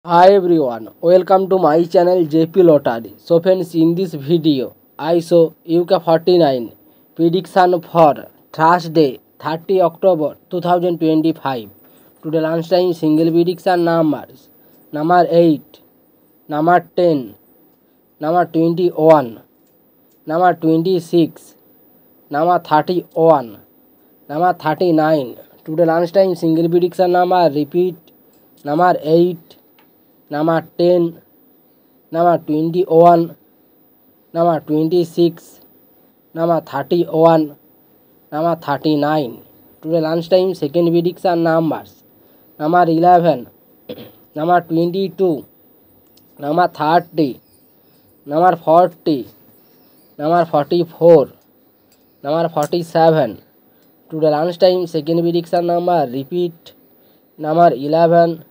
Hi everyone, welcome to my channel JP Lottery. So friends, in this video I show UK49 prediction for Thursday 30 October 2025. Today lunchtime single prediction numbers number 8, number 10, number 21, number 26, number 31, number 39. Today lunchtime single prediction number repeat number 8, number 10, number 21, number 26, number 31, number 39. Today lunchtime second prediction numbers number 11, number 22, number 30, number 40, number 44, number 47. Today lunchtime second prediction number repeat number 11,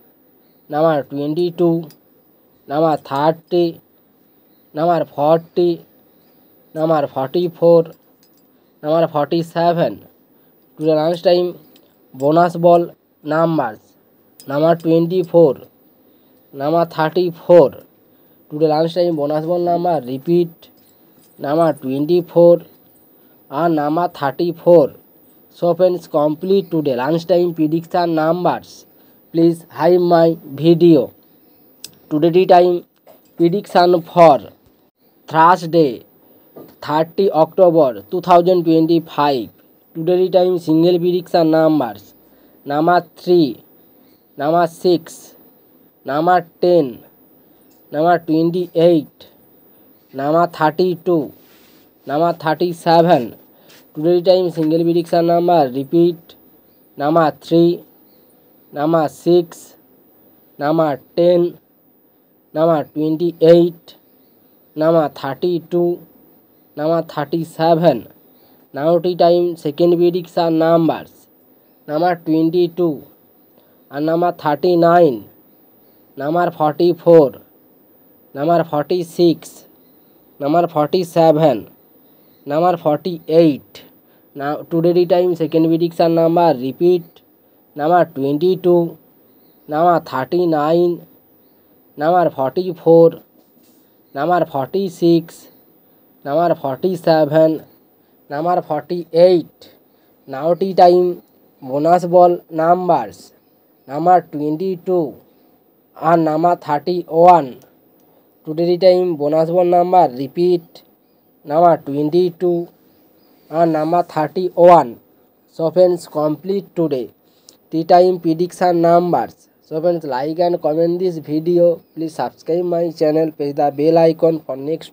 number 22, number 30, number 40, number 44, number 47. Today lunchtime bonus ball numbers number 24, number 34. Today lunchtime bonus ball number repeat number 24 and number 34. So friends, complete today lunchtime prediction numbers. Please hide my video. Today time prediction for Thursday 30 October 2025. Today time single prediction numbers number 3, number 6, number 10, number 28, number 32, number 37. Today time single prediction number repeat number 3, number 6, number 10, number 28, number 32, number 37. Now time second prediction numbers number 22 and number 39, number 44, number 46, number 47, number 48. Now today time second prediction number repeat number 22, number 39, number 44, number 46, number 47, number 48. Now time bonus ball numbers number 22 and number 31. Today time bonus ball number repeat number 22 and number 31. So friends, complete today the time prediction numbers. So friends, like and comment this video. Please subscribe my channel, press the bell icon for next